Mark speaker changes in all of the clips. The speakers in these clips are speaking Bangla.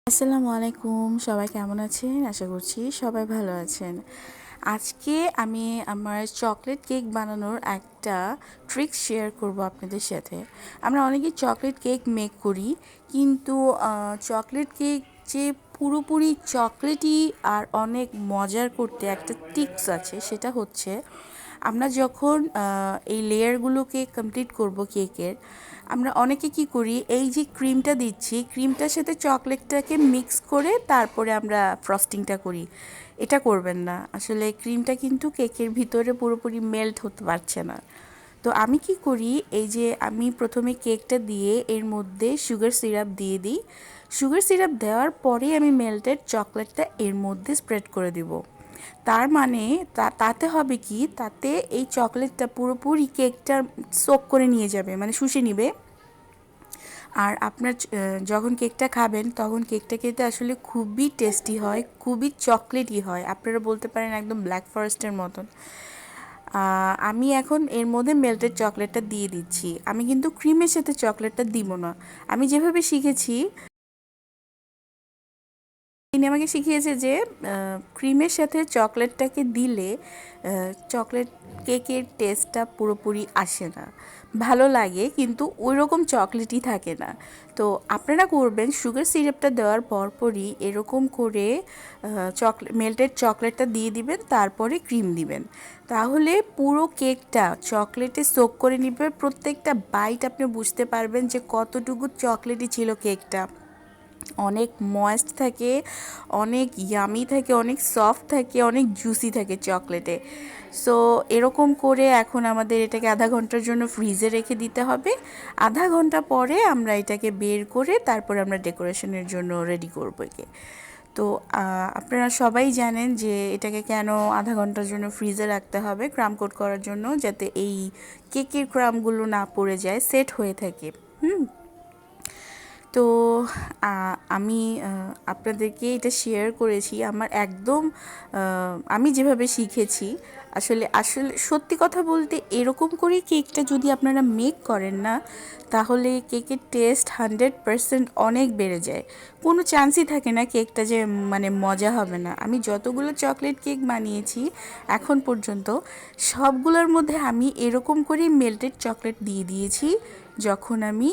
Speaker 1: আসসালামু আলাইকুম, সবাই কেমন আছেন? আশা করছি সবাই ভালো আছেন। আজকে আমি আমার চকলেট কেক বানানোর একটা ট্রিক শেয়ার করব আপনাদের সাথে। আমরা অনেকেই চকলেট কেক মেক করি, কিন্তু চকলেট কেক যে পুরোপুরি চকলেটই আর অনেক মজার করতে একটা টিপস আছে, সেটা হচ্ছে আমরা যখন এই লেয়ারগুলোকে কমপ্লিট করব কেকের, আমরা অনেকে কি করি, এই যে ক্রিমটা দিচ্ছি, ক্রিমটার সাথে চকলেটটাকে মিক্স করে তারপরে আমরা ফ্রস্টিংটা করি। এটা করবেন না, আসলে ক্রিমটা কিন্তু কেকের ভিতরে পুরোপুরি মেল্ট হতে পারছে না। তো আমি কি করি, এই যে আমি প্রথমে কেকটা দিয়ে এর মধ্যে সুগার সিরাপ দিয়ে দিই। সুগার সিরাপ দেওয়ার পরে আমি মেল্টেড চকলেটটা এর মধ্যে স্প্রেড করে দিব। তার মানে তাতে হবে কি, তাতে এই চকলেটটা পুরোপুরি কেকটা সোক করে নিয়ে যাবে, মানে শুষে নিবে। আর আপনার যখন কেকটা খাবেন তখন কেকটা খেতে আসলে খুবই টেস্টি হয়, খুবই চকলেটই হয়, আপনারা বলতে পারেন একদম ব্ল্যাক ফরেস্টের মতন। আমি এখন এর মধ্যে মেল্টেড চকলেটটা দিয়ে দিচ্ছি। আমি কিন্তু ক্রিমের সাথে চকলেটটা দিব না। আমি যেভাবে শিখেছি, তিনি আমাকে শিখিয়েছে যে ক্রিমের সাথে চকলেটটাকে দিলে চকলেট কেকের টেস্টটা পুরোপুরি আসে না, ভালো লাগে কিন্তু ওই রকম চকলেটই থাকে না। তো আপনারা করবেন, সুগার সিরাপটা দেওয়ার পরপরই এরকম করে মেল্টেড চকলেটটা দিয়ে দিবেন, তারপরে ক্রিম দিবেন। তাহলে পুরো কেকটা চকলেটে সোক করে নিবে। প্রত্যেকটা বাইট আপনি বুঝতে পারবেন যে কতটুকু চকলেটই ছিল কেকটা। অনেক ময়েস্ট থাকে, অনেক ইয়ামি থাকে, অনেক সফট থাকে, অনেক জুসি থাকে চকলেটে। সো এরকম করে এখন আমাদের এটাকে আধা ঘন্টার জন্য ফ্রিজে রেখে দিতে হবে। আধা ঘন্টা পরে আমরা এটাকে বের করে তারপরে আমরা ডেকোরেশনের জন্য রেডি করবো একে। তো আপনারা সবাই জানেন যে এটাকে কেন আধা ঘন্টার জন্য ফ্রিজে রাখতে হবে, ক্রাম কোট করার জন্য, যাতে এই কেকের ক্রামগুলো না পড়ে যায়, সেট হয়ে থাকে। তো আমি আপনাদেরকে এটা শেয়ার করেছি আমার একদম আমি যেভাবে শিখেছি। আসলে আসলে সত্যি কথা বলতে, এরকম করে কেকটা যদি আপনারা মেক করেন না, তাহলে কেকের টেস্ট 100% অনেক বেড়ে যায়। কোনো চান্সই থাকে না কেকটা যে মানে মজা হবে না। আমি যতগুলো চকলেট কেক বানিয়েছি এখন পর্যন্ত, সবগুলোর মধ্যে আমি এরকম করেই মেল্টেড চকলেট দিয়ে দিয়েছি যখন আমি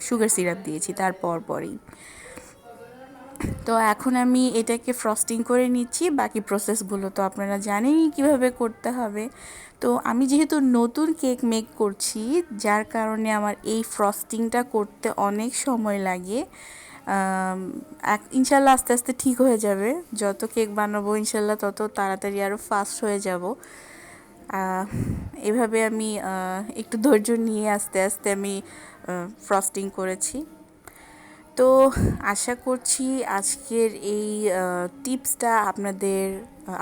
Speaker 1: সুগার সিরাপ দিয়েছি তার পরই। তো এখন আমি এটাকে ফ্রস্টিং করে নিচ্ছি। বাকি প্রসেসগুলো তো আপনারা জানেনই কীভাবে করতে হবে। তো আমি যেহেতু নতুন কেক মেক করছি, যার কারণে আমার এই ফ্রস্টিংটা করতে অনেক সময় লাগে। ইনশাল্লাহ আস্তে আস্তে ঠিক হয়ে যাবে। যত কেক বানাবো ইনশাল্লাহ তত তাড়াতাড়ি আরও ফাস্ট হয়ে যাব। এভাবে আমি একটু ধৈর্য নিয়ে আস্তে আস্তে আমি ফ্রস্টিং করেছি। তো আশা করছি আজকের এই টিপসটা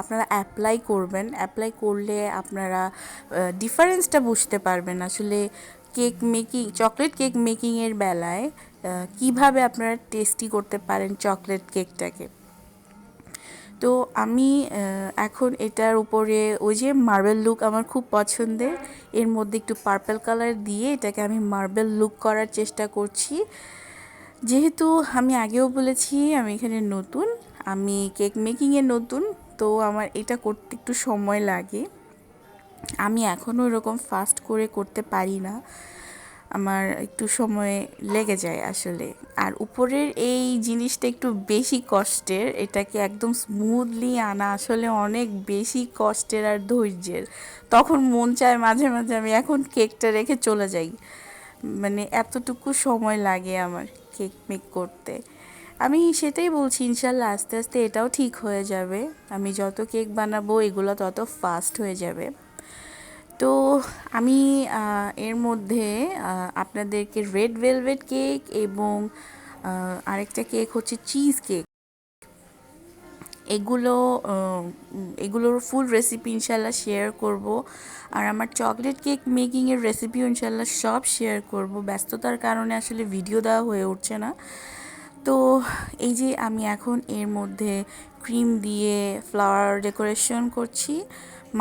Speaker 1: আপনারা অ্যাপ্লাই করবেন। অ্যাপ্লাই করলে আপনারা ডিফারেন্সটা বুঝতে পারবেন আসলে কেক মেকিং, চকলেট কেক মেকিংয়ের বেলায় কিভাবে আপনারা টেস্টি করতে পারেন চকলেট কেকটাকে। তো আমি এখন এটার উপরে ওই যে মার্বেল লুক আমার খুব পছন্দের, এর মধ্যে একটু পার্পল কালার দিয়ে এটাকে আমি মার্বেল লুক করার চেষ্টা করছি। যেহেতু আমি আগেও বলেছি আমি এখানে নতুন, আমি কেক মেকিংয়ে নতুন, তো আমার এটা করতে একটু সময় লাগে। আমি এখনও এরকম ফাস্ট করে করতে পারি না, আমার একটু সময় লেগে যায় আসলে। আর উপরের এই জিনিসটা একটু বেশি কষ্টের, এটাকে একদম স্মুথলি আনা আসলে অনেক বেশি কষ্টের আর ধৈর্যের। তখন মন চায় মাঝে মাঝে আমি এখন কেকটা রেখে চলে যাই, মানে এতটুকু সময় লাগে আমার কেক মেক করতে। আমি সেটাই বলছি, ইনশাল্লাহ আস্তে আস্তে এটাও ঠিক হয়ে যাবে। আমি যত কেক বানাবো এগুলো তত ফাস্ট হয়ে যাবে। তো আমি এর মধ্যে আপনাদেরকে রেড ভেলভেট কেক এবং আরেকটা কেক হচ্ছে চিজ কেক, এগুলো এগুলোর ফুল রেসিপি ইনশাল্লাহ শেয়ার করব। আর আমার চকলেট কেক মেকিংয়ের রেসিপিও ইনশাল্লাহ সব শেয়ার করব। ব্যস্ততার কারণে আসলে ভিডিও দেওয়া হয়ে উঠছে না। তো এই যে আমি এখন এর মধ্যে ক্রিম দিয়ে ফ্লাওয়ার ডেকোরেশন করছি,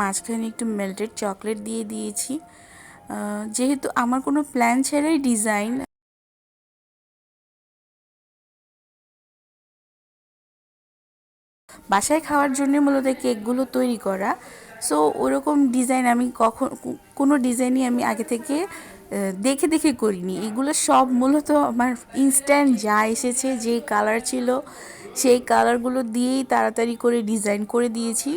Speaker 1: মাঝখানে একটু মেল্টেড চকলেট দিয়ে দিয়েছি। যেহেতু আমার কোনো প্ল্যান ছাড়াই ডিজাইন বাসায় খাওয়ার জন্য মূলত কেকগুলো তৈরি করা। সো ওরকম ডিজাইন আমি কোনো ডিজাইনই আমি আগে থেকে দেখে দেখে করিনি। এগুলো সব মূলত আমার ইনস্ট্যান্ট যা এসেছে, যে কালার ছিল সেই কালারগুলো দিয়েই তাড়াতাড়ি করে ডিজাইন করে দিয়েছি।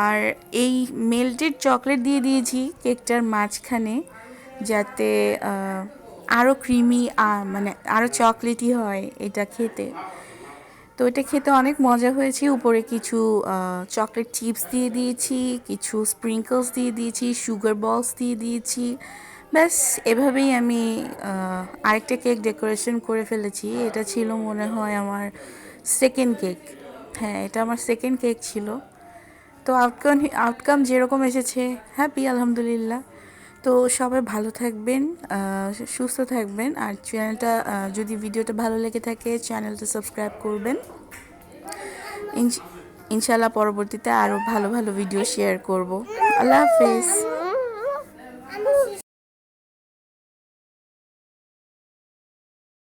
Speaker 1: আর এই মেল্টেড চকলেট দিয়ে দিয়েছি কেকটার মাঝখানে, যাতে আরও ক্রিমি, মানে আরও চকলেটই হয় এটা খেতে। তো এটা খেতে অনেক মজা হয়েছে। উপরে কিছু চকলেট চিপস দিয়ে দিয়েছি, কিছু স্প্রিঙ্কলস দিয়ে দিয়েছি, সুগার বলস দিয়ে দিয়েছি। ব্যাস এভাবেই আমি আরেকটা কেক ডেকোরেশন করে ফেলেছি। এটা ছিল মনে হয় আমার সেকেন্ড কেক। হ্যাঁ, এটা আমার সেকেন্ড কেক ছিল। তো আউটকাম যেরকম এসেছে, হ্যাপি আলহামদুলিল্লাহ। তো সবাই ভালো থাকবেন, সুস্থ থাকবেন। আর চ্যানেলটা, যদি ভিডিওটা ভালো লেগে থাকে চ্যানেলটা সাবস্ক্রাইব করবেন। ইনশাল্লাহ পরবর্তীতে আরও ভালো ভালো ভিডিও শেয়ার করব। আল্লাহ হাফেজ।